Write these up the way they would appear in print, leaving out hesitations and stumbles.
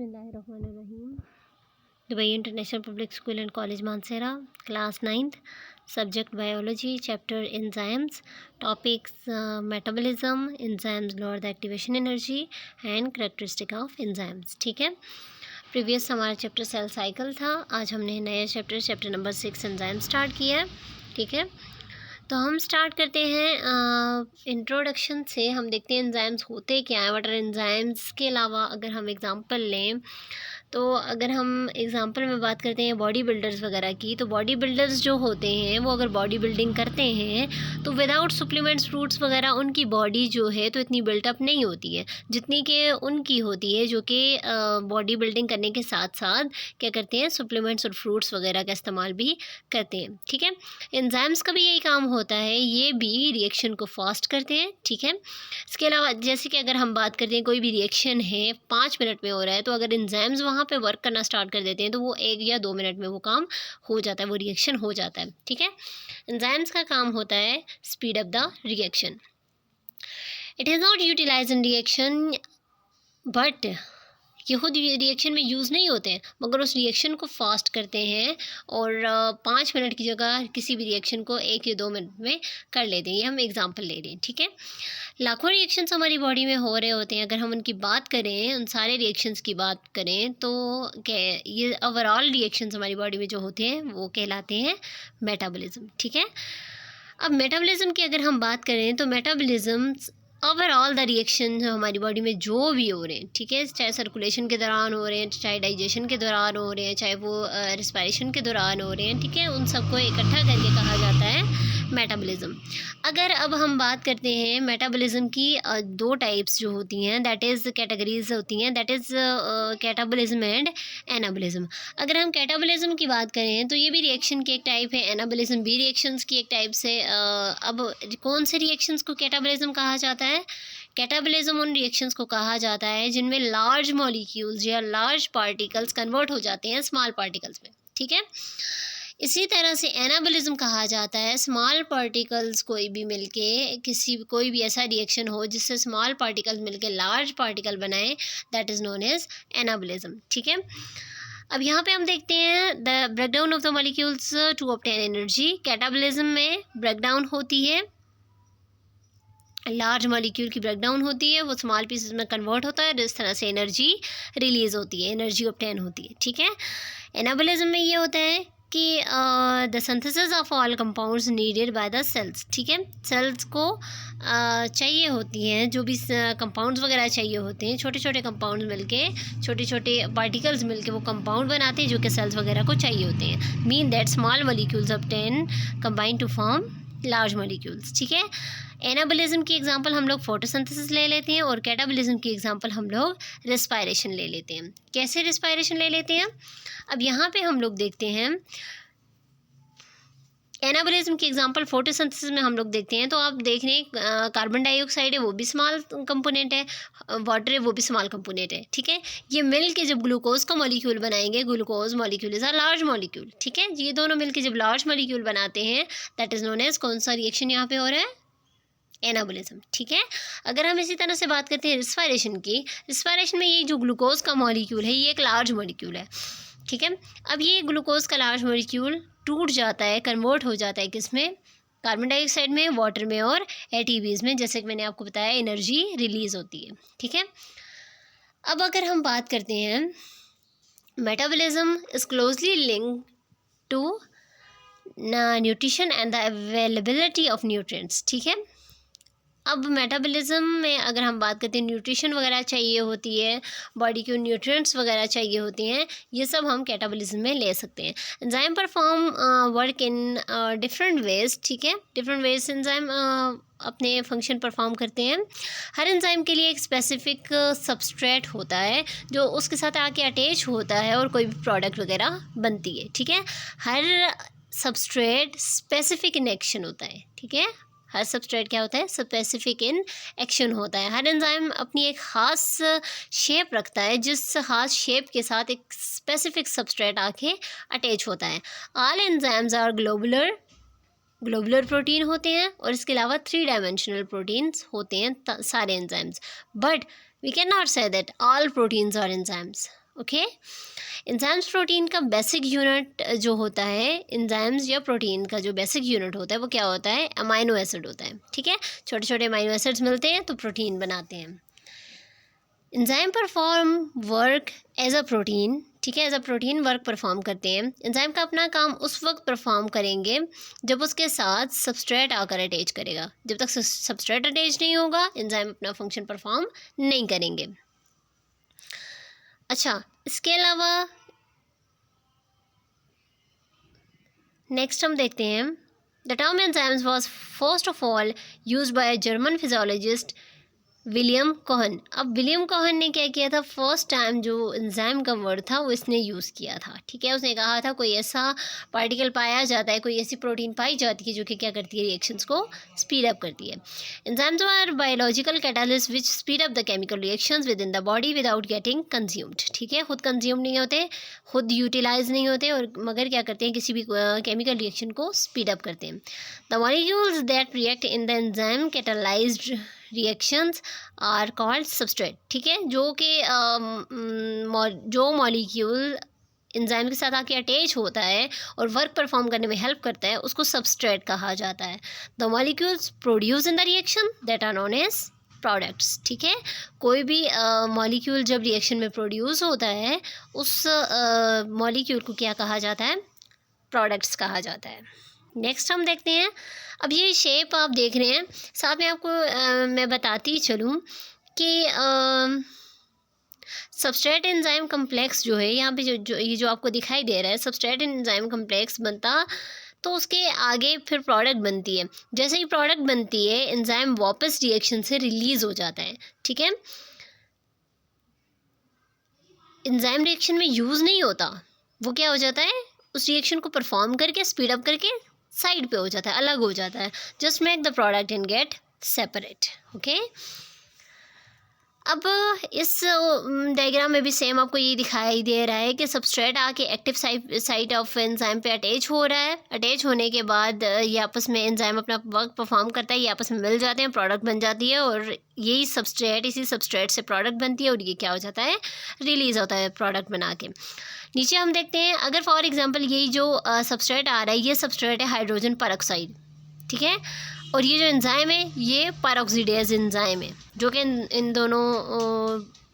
बिस्मिल्लाहिर्रहमानिर्रहीम। Dubai international public school and college Mansehra, class 9th, subject biology, chapter enzymes, topics metabolism, enzymes lower the activation energy and characteristic of enzymes. ठीक है, previous हमारा chapter cell cycle था। आज हमने नया chapter number 6 enzyme start किया है। ठीक है, तो हम स्टार्ट करते हैं इंट्रोडक्शन से। हम देखते हैं एंजाइम्स होते क्या हैं, व्हाट आर एंजाइम्स। के अलावा अगर हम एग्जांपल लें तो अगर हम एग्जांपल में बात करते हैं बॉडी बिल्डर्स वगैरह की, तो बॉडी बिल्डर्स जो होते हैं वो अगर बॉडी बिल्डिंग करते हैं तो विदाउट सप्लीमेंट्स फ्रूट्स वगैरह उनकी बॉडी जो है तो इतनी बिल्टअप नहीं होती है जितनी कि उनकी होती है जो कि बॉडी बिल्डिंग करने के साथ साथ क्या करते हैं, सप्लीमेंट्स और फ्रूट्स वगैरह का इस्तेमाल भी करते हैं। ठीक है, एंजाइम्स का भी यही काम होता है, ये भी रिएक्शन को फास्ट करते हैं। ठीक है, इसके अलावा जैसे कि अगर हम बात करते हैं कोई भी रिएक्शन है 5 मिनट में हो रहा है, तो अगर एंजाइम्स वहाँ पे वर्क करना स्टार्ट कर देते हैं तो वो 1 या 2 मिनट में वो काम हो जाता है, वो रिएक्शन हो जाता है। ठीक है, एंजाइम्स का काम होता है speed up the reaction. It is not utilize in reaction, but ये खुद रिएक्शन में यूज़ नहीं होते हैं, मगर उस रिएक्शन को फास्ट करते हैं और 5 मिनट की जगह किसी भी रिएक्शन को 1 या 2 मिनट में कर लेते हैं। ये हम एग्जांपल ले रहे हैं। ठीक है, लाखों रिएक्शंस हमारी बॉडी में हो रहे होते हैं। अगर हम उनकी बात करें, उन सारे रिएक्शंस की बात करें, तो क्या ये ओवरऑल रिएक्शंस हमारी बॉडी में जो होते हैं वो कहलाते हैं मेटाबॉलिज्म। ठीक है, अब मेटाबॉलिज्म की अगर हम बात करें तो मेटाबॉलिज्म ओवरऑल द रिएक्शन हमारी बॉडी में जो भी हो रहे हैं, ठीक है, चाहे सर्कुलेशन के दौरान हो रहे हैं, चाहे डाइजेशन के दौरान हो रहे हैं, चाहे वो रिस्पायरेशन के दौरान हो रहे हैं, ठीक है, उन सबको इकट्ठा करके कहा जाता है मेटाबॉलिज्म। अगर अब हम बात करते हैं मेटाबॉलिज्म की 2 टाइप्स जो होती हैं, दैट इज़ कैटेगरीज होती हैं, that is catabolism and anabolism. अगर हम कैटाबॉलिज्म की बात करें तो ये भी रिएक्शन की एक टाइप है, एनाबॉलिज्म भी रिएक्शंस की एक टाइप से। अब कौन से रिएक्शंस को कैटाबॉलिज्म कहा जाता है? कैटाबॉलिज्म उन रिएक्शंस को कहा जाता है जिनमें लार्ज मॉलिक्यूल्स या लार्ज पार्टिकल्स कन्वर्ट हो जाते हैं स्मॉल पार्टिकल्स में। ठीक है, इसी तरह से एनाबॉलिज्म कहा जाता है स्मॉल पार्टिकल्स कोई भी मिलके कोई भी ऐसा रिएक्शन हो जिससे स्मॉल पार्टिकल्स मिलके लार्ज पार्टिकल बनाए, that is known as anabolism. ठीक है, अब यहाँ पे हम देखते हैं the breakdown of the molecules to obtain energy. Catabolism में ब्रेकडाउन होती है, लार्ज मॉलिक्यूल की ब्रेकडाउन होती है, वो स्मॉल पीसेस में कन्वर्ट होता है, इस तरह से एनर्जी रिलीज होती है, एनर्जी ऑब्टेन होती है। ठीक है, एनाबॉलिज्म में ये होता है कि the synthesis of all compounds needed by the cells. ठीक है, सेल्स को चाहिए होती हैं जो भी कंपाउंड्स वगैरह चाहिए होते हैं, छोटे छोटे कंपाउंड्स मिलके, छोटे छोटे पार्टिकल्स मिलके वो कंपाउंड बनाते हैं जो कि सेल्स वगैरह को चाहिए होते हैं। Mean that small molecules obtain combine to form large molecules. ठीक है, एनाबॉलिज्म की एग्जांपल हम लोग फोटोसिंथेसिस ले लेते हैं और कैटाबॉलिज्म की एग्जांपल हम लोग रेस्पायरेशन ले लेते हैं। कैसे रेस्पायरेशन ले लेते हैं? अब यहाँ पे हम लोग देखते हैं एनाबॉलिज्म की एग्जांपल फोटोसिंथेसिस में हम लोग देखते हैं, तो आप देख रहे हैं कार्बन डाइऑक्साइड है वो भी स्मॉल कंपोनेंट है, वाटर है वो भी स्मॉल कंपोनेंट है। ठीक है, ये मिल के जब ग्लूकोज का मॉलिक्यूल बनाएंगे, glucose molecule is a large molecule. ठीक है, ये दोनों मिल के जब लार्ज मॉलिक्यूल बनाते हैं, दैट इज नोन एज कौन सा रिएक्शन यहाँ पे हो रहा है? एनाबॉलिज्म। ठीक है, अगर हम इसी तरह से बात करते हैं रिस्पायरेशन की, रिस्पायरेशन में ये जो ग्लूकोज का मॉलिक्यूल है ये एक लार्ज मॉलिक्यूल है। ठीक है, अब ये ग्लूकोज का लार्ज मॉलिक्यूल टूट जाता है, कन्वर्ट हो जाता है किस में? कार्बन डाइऑक्साइड में, वाटर में और एटीपीज में, जैसे कि मैंने आपको बताया एनर्जी रिलीज होती है। ठीक है, अब अगर हम बात करते हैं metabolism is closely linked to nutrition and the availability of nutrients. ठीक है, अब मेटाबॉलिज्म में अगर हम बात करते हैं न्यूट्रिशन वगैरह चाहिए होती है, बॉडी को न्यूट्रिएंट्स वगैरह चाहिए होती हैं, ये सब हम कैटाबॉलिज्म में ले सकते हैं। Enzyme perform work in different ways. ठीक है, डिफरेंट वेज एंजाइम अपने फंक्शन परफॉर्म करते हैं। हर एंजाइम के लिए एक स्पेसिफिक सबस्ट्रेट होता है जो उसके साथ आके अटैच होता है और कोई भी प्रोडक्ट वगैरह बनती है। ठीक है, हर सबस्ट्रेट स्पेसिफिक इन एक्शन होता है। ठीक है, हर सबस्ट्रेट क्या होता है? स्पेसिफिक इन एक्शन होता है। हर एंजाइम अपनी एक ख़ास शेप रखता है, जिस ख़ास शेप के साथ एक स्पेसिफिक सबस्ट्रेट आके अटैच होता है। All enzymes are globular, globular protein होते हैं और इसके अलावा 3 डायमेंशनल प्रोटीन्स होते हैं सारे enzymes. But we can not say that all proteins are enzymes. Okay. Enzymes protein का बेसिक यूनिट जो होता है, एंजाइम्स या प्रोटीन का जो बेसिक यूनिट होता है वो क्या होता है? अमाइनो एसिड होता है, ठीक है। छोटे छोटे अमाइनो एसिड्स मिलते हैं तो प्रोटीन बनाते हैं। Enzyme perform work as a protein, ठीक है, as a protein work perform करते हैं। एंजाइम का अपना काम उस वक्त परफॉर्म करेंगे जब उसके साथ सबस्ट्रेट आकर अटैच करेगा। जब तक सबस्ट्रेट अटैच नहीं होगा एंजाइम अपना फंक्शन परफॉर्म नहीं करेंगे। अच्छा, इसके अलावा नेक्स्ट हम देखते हैं, the term enzymes was first of all used by German physiologist William Kohn. अब विलियम कोहन ने क्या किया था? फर्स्ट टाइम जो एंजाइम का वर्ड था वो इसने यूज़ किया था, ठीक है। उसने कहा था कोई ऐसा पार्टिकल पाया जाता है, कोई ऐसी प्रोटीन पाई जाती है जो कि क्या करती है? रिएक्शंस को स्पीड अप करती है। Enzymes are biological catalyst which speed up the chemical reactions within the body without getting consumed, ठीक है। खुद कंज्यूम नहीं होते, खुद यूटिलाइज नहीं होते, और मगर क्या करते हैं? किसी भी केमिकल रिएक्शन को स्पीड अप करते हैं। The molecules that react in the enzyme catalysed reactions are called substrate, ठीक है। जो कि जो मॉलिक्यूल एंजाइम के साथ आके अटैच होता है और वर्क परफॉर्म करने में हेल्प करता है उसको सबस्ट्रेट कहा जाता है। The molecules produce in the reaction that are known as products, ठीक है। कोई भी मॉलिक्यूल जब रिएक्शन में प्रोड्यूस होता है उस मॉलिक्यूल को क्या कहा जाता है? प्रोडक्ट्स कहा जाता है। नेक्स्ट हम देखते हैं, अब ये शेप आप देख रहे हैं, साथ में आपको मैं बताती चलूँ कि सबस्ट्रेट एंजाइम कम्प्लेक्स जो है यहाँ पे जो आपको दिखाई दे रहा है, सबस्ट्रेट एंजाइम कम्प्लेक्स बनता तो उसके आगे फिर प्रोडक्ट बनती है। जैसे ही प्रोडक्ट बनती है एंजाइम वापस रिएक्शन से रिलीज़ हो जाता है, ठीक है। एंजाइम रिएक्शन में यूज़ नहीं होता, वो क्या हो जाता है? उस रिएक्शन को परफॉर्म करके स्पीड अप करके साइड पे हो जाता है, अलग हो जाता है। Just make the product and gate separate, okay. अब इस डायग्राम में भी सेम आपको ये दिखाई दे रहा है कि सबस्ट्रेट आके एक्टिव साइट ऑफ एंजाइम पे अटैच हो रहा है। अटैच होने के बाद ये आपस में एंजाइम अपना वर्क परफॉर्म करता है, ये आपस में मिल जाते हैं, प्रोडक्ट बन जाती है, और यही सबस्ट्रेट, इसी सबस्ट्रेट से प्रोडक्ट बनती है और ये क्या हो जाता है? रिलीज़ होता है प्रोडक्ट बना के। नीचे हम देखते हैं, अगर फॉर एग्जांपल यही जो सबस्ट्रेट आ रहा है ये सबस्ट्रेट है हाइड्रोजन परऑक्साइड, ठीक है, और ये जो एंजाइम है ये परऑक्सीडेज एंजाइम है जो कि इन दोनों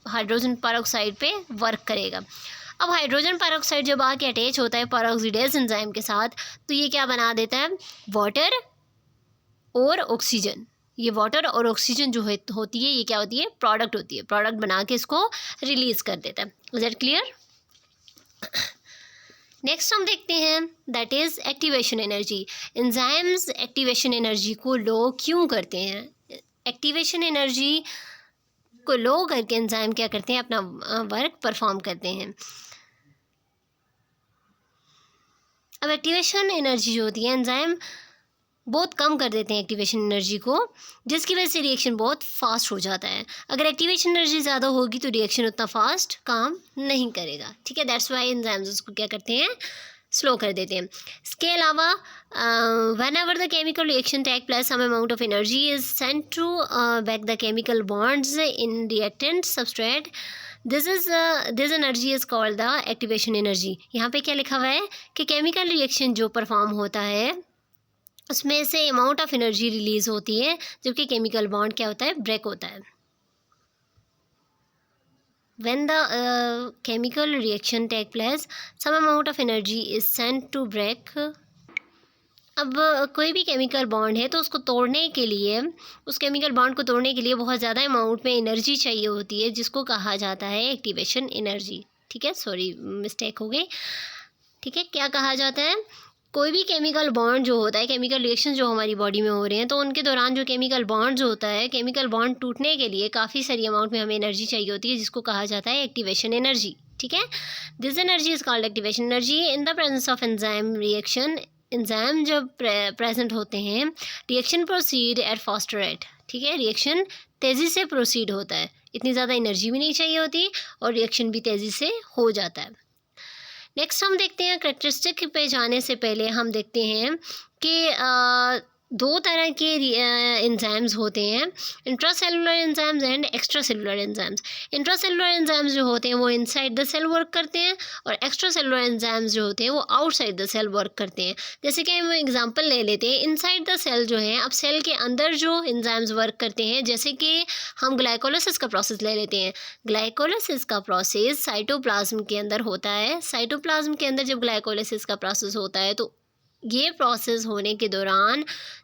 हाइड्रोजन परऑक्साइड पे वर्क करेगा। अब हाइड्रोजन परऑक्साइड जब आके अटैच होता है परऑक्सीडेज एंजाइम के साथ तो ये क्या बना देता है? वाटर और ऑक्सीजन। ये वाटर और ऑक्सीजन जो होती है ये क्या होती है? प्रोडक्ट होती है। प्रोडक्ट बना के इसको रिलीज़ कर देता है। Is that clear? नेक्स्ट हम देखते हैं, that is activation energy. Enzymes activation energy को लो क्यों करते हैं? एक्टिवेशन एनर्जी को लो करके एंजाइम क्या करते हैं? अपना वर्क परफॉर्म करते हैं। अब एक्टिवेशन एनर्जी जो होती है एंजाइम बहुत कम कर देते हैं एक्टिवेशन एनर्जी को, जिसकी वजह से रिएक्शन बहुत फास्ट हो जाता है। अगर एक्टिवेशन एनर्जी ज़्यादा होगी तो रिएक्शन उतना फास्ट काम नहीं करेगा, ठीक है। दैट्स वाई एंजाइम्स उसको क्या करते हैं? स्लो कर देते हैं। इसके अलावा whenever the chemical reaction take place some amount of energy is sent to back the chemical bonds in reactant substrate, this energy is called the activation energy. यहाँ पे क्या लिखा हुआ है कि केमिकल रिएक्शन जो परफॉर्म होता है उसमें से अमाउंट ऑफ एनर्जी रिलीज़ होती है जबकि केमिकल बॉन्ड क्या होता है? ब्रेक होता है। When the chemical reaction take place, some amount of energy is sent to break. अब कोई भी केमिकल बॉन्ड है तो उसको तोड़ने के लिए, उस केमिकल बॉन्ड को तोड़ने के लिए बहुत ज़्यादा अमाउंट में एनर्जी चाहिए होती है जिसको कहा जाता है एक्टिवेशन एनर्जी, ठीक है। सॉरी मिस्टेक हो गई, ठीक है। क्या कहा जाता है? कोई भी केमिकल बॉन्ड जो होता है, केमिकल रिएक्शन जो हमारी बॉडी में हो रहे हैं तो उनके दौरान जो केमिकल बॉन्ड जो होता है, केमिकल बॉन्ड टूटने के लिए काफ़ी सारी अमाउंट में हमें एनर्जी चाहिए होती है जिसको कहा जाता है एक्टिवेशन एनर्जी, ठीक है। This energy is called activation energy in the presence of enzyme reaction. Enzyme जब प्रेजेंट होते हैं reaction proceed eight faster rate, ठीक है। रिएक्शन तेज़ी से प्रोसीड होता है, इतनी ज़्यादा एनर्जी भी नहीं चाहिए होती और रिएक्शन भी तेज़ी से हो जाता है। नेक्स्ट हम देखते हैं, करेक्टरिस्टिक पे जाने से पहले हम देखते हैं कि दो तरह के एंजाइम्स होते हैं, intracellular enzymes and extra cellular enzymes. Intracellular enzymes जो होते हैं वो इनसाइड द सेल वर्क करते हैं, और एक्स्ट्रा सेलुलर एंजाइम्स जो होते हैं वो आउटसाइड द सेल वर्क करते हैं। जैसे कि हम एग्जांपल ले लेते हैं, इनसाइड द सेल जो है, अब सेल के अंदर जो एंजाइम्स वर्क करते हैं, जैसे कि हम ग्लाइकोलाइसिस का प्रोसेस ले लेते हैं। ग्लाइकोलाइसिस का प्रोसेस साइटोप्लाज्म के अंदर होता है। साइटोप्लाज्म के अंदर जब ग्लाइकोलाइसिस का प्रोसेस होता है तो ये प्रोसेस होने के दौरान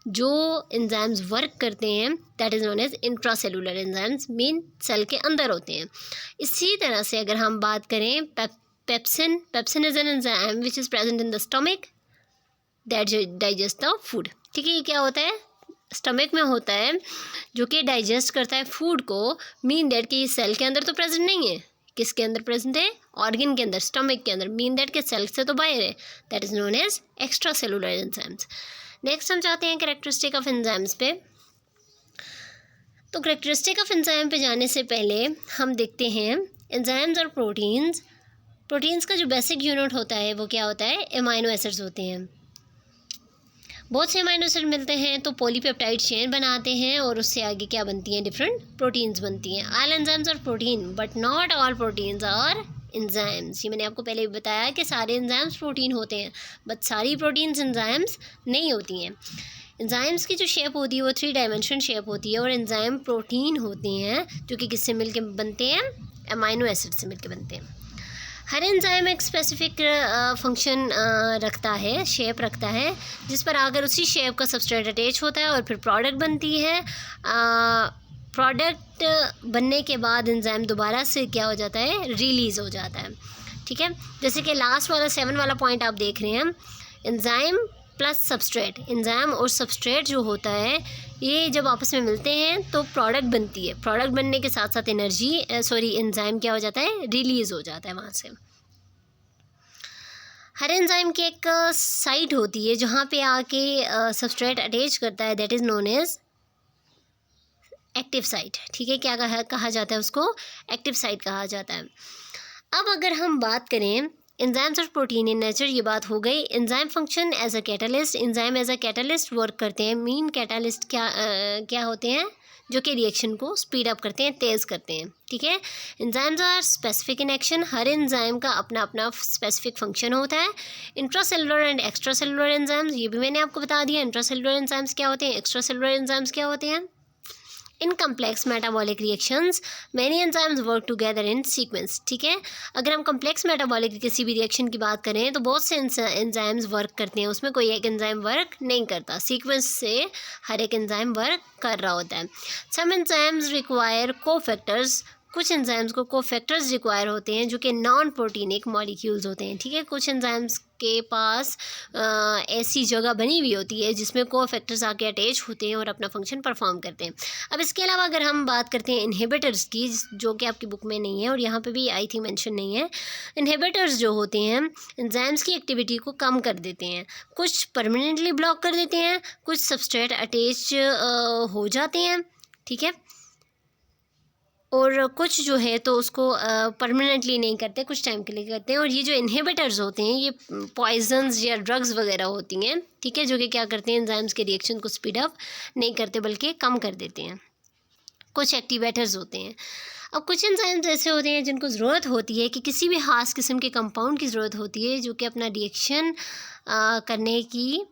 जो एंजाइम्स वर्क करते हैं that is known as intracellular enzymes, mean cell के अंदर होते हैं। इसी तरह से अगर हम बात करें pepsin, pepsin is an enzyme which is present in the stomach that digest the food. ठीक है, ये क्या होता है, स्टमक में होता है, जो कि डाइजेस्ट करता है फूड को, मीन दैट कि सेल के अंदर तो प्रेजेंट नहीं है। किसके अंदर प्रेजेंट है, ऑर्गन के अंदर, स्टमक के अंदर, मीन दैट के सेल से तो बाहर है, that is known as extra cellular enzymes. Next हम जाते हैं कैरेक्टरिस्टिक ऑफ एंजाइम्स पे। तो कैरेक्टरिस्टिक ऑफ एंजाइम पे जाने से पहले हम देखते हैं एंजाइम्स और प्रोटीन्स। प्रोटीन्स का जो बेसिक यूनिट होता है वो क्या होता है, एमाइनो एसिड्स होते हैं। बहुत से अमाइनो एसिड मिलते हैं तो पॉलीपेप्टाइड चेन बनाते हैं, और उससे आगे क्या बनती हैं, डिफरेंट प्रोटीन्स बनती हैं। All enzymes are protein but not all proteins are enzymes. ये मैंने आपको पहले भी बताया कि सारे एंजाइम्स प्रोटीन होते हैं, बट सारी प्रोटीन्स एंजाइम्स नहीं होती हैं। एंजाइम्स की जो शेप होती है वो 3 डायमेंशन शेप होती है, और एंजाइम प्रोटीन होती हैं जो कि किससे मिलके बनते हैं, अमाइनो एसिड से मिलके बनते हैं। हर एंजाइम एक स्पेसिफिक फंक्शन रखता है, शेप रखता है, जिस पर आकर उसी शेप का सबस्ट्रेट अटैच होता है और फिर प्रोडक्ट बनती है। प्रोडक्ट बनने के बाद एंजाइम दोबारा से क्या हो जाता है, रिलीज़ हो जाता है। ठीक है, जैसे कि लास्ट वाला 7 वाला पॉइंट आप देख रहे हैं, एंजाइम प्लस सबस्ट्रेट। एंजाइम और सबस्ट्रेट जो होता है ये जब आपस में मिलते हैं तो प्रोडक्ट बनती है। प्रोडक्ट बनने के साथ साथ एंजाइम क्या हो जाता है, रिलीज़ हो जाता है वहाँ से। हर एंजाइम की एक साइट होती है जहाँ पे आके सबस्ट्रेट अटैच करता है, that is known as active site. ठीक है, क्या कहा जाता है उसको, एक्टिव साइट कहा जाता है। अब अगर हम बात करें एंजाइम्स और प्रोटीन इन नेचर, ये बात हो गई। Enzyme function as a catalyst, enzyme as a catalyst work करते हैं। मीन कैटलिस्ट क्या होते हैं, जो कि रिएक्शन को स्पीड अप करते हैं, तेज़ करते हैं। ठीक है, enzymes are specific in action, हर एंजाइम का अपना अपना स्पेसिफिक फंक्शन होता है। Intracellular and extra cellular enzymes, ये भी मैंने आपको बता दिया। इंट्रासेलुलर एंजाइम्स क्या होते हैं, एक्स्ट्रा सेलुलर एंजाइम्स क्या होते हैं। In complex metabolic reactions many enzymes work together in sequence. ठीक है, अगर हम कम्प्लेक्स मेटाबॉलिक किसी भी रिएक्शन की बात करें तो बहुत से एंजाइम्स वर्क करते हैं, उसमें कोई एक एंजाइम वर्क नहीं करता, सीक्वेंस से हर एक एंजाइम वर्क कर रहा होता है। सम एंजाइम्स रिक्वायर कोफैक्टर्स, कुछ एंजाइम्स को कोफैक्टर्स रिक्वायर होते हैं जो कि नॉन प्रोटीनिक मॉलिक्यूल्स होते हैं। ठीक है, कुछ एंजाइम्स के पास ऐसी जगह बनी हुई होती है जिसमें कोफैक्टर्स आके अटैच होते हैं और अपना फंक्शन परफॉर्म करते हैं। अब इसके अलावा अगर हम बात करते हैं इनहिबिटर्स की, जो कि आपकी बुक में नहीं है और यहाँ पे भी आई थिंक मेंशन नहीं है। इनहिबिटर्स जो होते हैं एंजाइम्स की एक्टिविटी को कम कर देते हैं, कुछ परमानेंटली ब्लॉक कर देते हैं, कुछ सबस्ट्रेट अटैच हो जाते हैं। ठीक है, और कुछ जो है तो उसको परमानेंटली नहीं करते, कुछ टाइम के लिए करते हैं। और ये जो इनहिबिटर्स होते हैं ये पॉइजन्स या ड्रग्स वगैरह होती हैं। ठीक है, जो कि क्या करते हैं, एंजाइम्स के रिएक्शन को स्पीड अप नहीं करते बल्कि कम कर देते हैं। कुछ एक्टिवेटर्स होते हैं। अब कुछ एंजाइम्स ऐसे होते हैं जिनको ज़रूरत होती है कि किसी भी खास किस्म के कंपाउंड की ज़रूरत होती है जो कि अपना रिएक्शन करने की,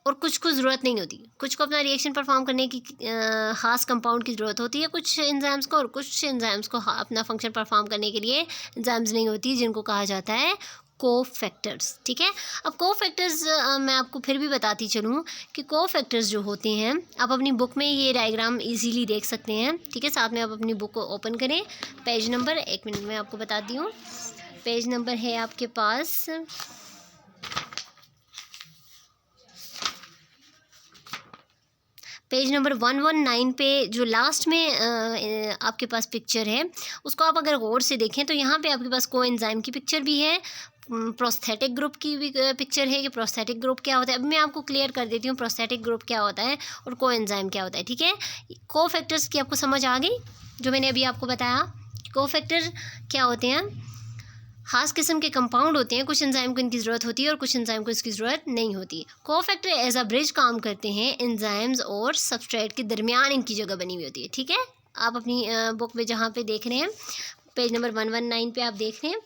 और कुछ को ज़रूरत नहीं होती। कुछ को अपना रिएक्शन परफॉर्म करने की खास कंपाउंड की ज़रूरत होती है कुछ एंजाइम्स को, और कुछ एंजाइम्स को अपना फंक्शन परफॉर्म करने के लिए एंजाइम्स नहीं होती, जिनको कहा जाता है कोफैक्टर्स। ठीक है, अब कोफैक्टर्स मैं आपको फिर भी बताती चलूँ कि कोफैक्टर्स जो होते हैं, आप अपनी बुक में ये डायग्राम इजीली देख सकते हैं। ठीक है, साथ में आप अपनी बुक को ओपन करें, पेज नंबर, 1 मिनट में आपको बताती हूँ, पेज नंबर है आपके पास पेज नंबर 119 पे जो लास्ट में आपके पास पिक्चर है उसको आप अगर गौर से देखें तो यहाँ पे आपके पास कोएंजाइम की पिक्चर भी है, प्रोस्थेटिक ग्रुप की भी पिक्चर है कि प्रोस्थेटिक ग्रुप क्या होता है। अब मैं आपको क्लियर कर देती हूँ प्रोस्थेटिक ग्रुप क्या होता है और कोएंजाइम क्या होता है। ठीक है, कोफैक्टर्स की आपको समझ आ गई जो मैंने अभी आपको बताया। कोफैक्टर क्या होते हैं, ख़ास किस्म के कंपाउंड होते हैं, कुछ एंजाइम को इनकी ज़रूरत होती है और कुछ एंजाइम को इसकी ज़रूरत नहीं होती। कोफैक्टर एज अ ब्रिज काम करते हैं एंजाइम्स और सबस्ट्रेट के दरमियान इनकी जगह बनी हुई होती है। ठीक है, आप अपनी बुक में जहाँ पे देख रहे हैं, पेज नंबर 119 पे आप देख रहे हैं,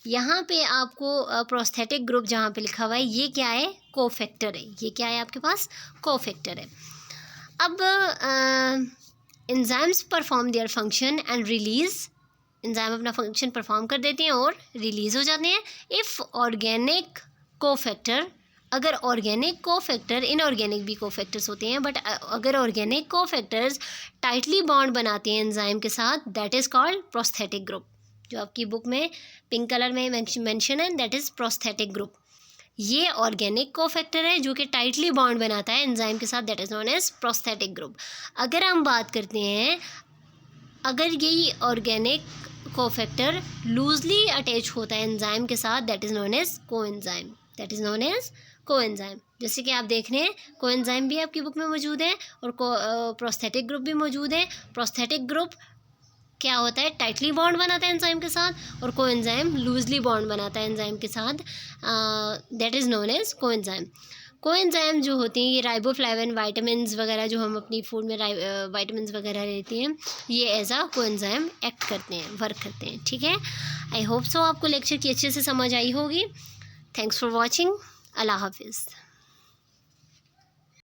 यहाँ पे आपको प्रोस्थेटिक ग्रुप जहाँ पे लिखा हुआ है, ये क्या है? कोफैक्टर है। ये क्या है आपके पास? कोफैक्टर है। अब enzymes perform their function and release, enzyme अपना फंक्शन परफॉर्म कर देते हैं और रिलीज़ हो जाते हैं। इफ़ ऑर्गेनिक कोफैक्टर, अगर ऑर्गेनिक कोफैक्टर, इनऑर्गेनिक भी कोफैक्टर्स होते हैं, बट अगर ऑर्गेनिक कोफैक्टर्स टाइटली बॉन्ड बनाते हैं एंजाइम के साथ, that is called prosthetic group. जो आपकी बुक में पिंक कलर में मेंशन है, दैट इज़ प्रोस्थेटिक ग्रुप। ये ऑर्गेनिक कोफैक्टर है जो कि टाइटली बॉन्ड बनाता है एंजाइम के साथ, that is known as prosthetic group. अगर हम बात करते हैं, अगर यही ऑर्गेनिक कोफैक्टर लूजली अटैच होता है एंजाइम के साथ, that is known as coenzyme, that is known as coenzyme. जैसे कि आप देख रहे हैं, कोएंजाइम भी आपकी बुक में मौजूद है और प्रोस्थेटिक ग्रुप भी मौजूद है। प्रोस्थेटिक ग्रुप क्या होता है? टाइटली बॉन्ड बनाता है एंजाइम के साथ, और कोएंजाइम लूजली बॉन्ड बनाता है एंजाइम के साथ, that is known as coenzyme. Coenzyme जो होते हैं ये राइबोफ्लेविन, वाइटामिन्स वगैरह जो हम अपनी फूड में वाइटामिन्स वगैरह लेते हैं, ये एज आ कोएंजाइम एक्ट करते हैं, वर्क करते हैं। ठीक है, आई होप सो आपको लेक्चर की अच्छे से समझ आई होगी। Thanks for watching. अल्लाह हाफिज़।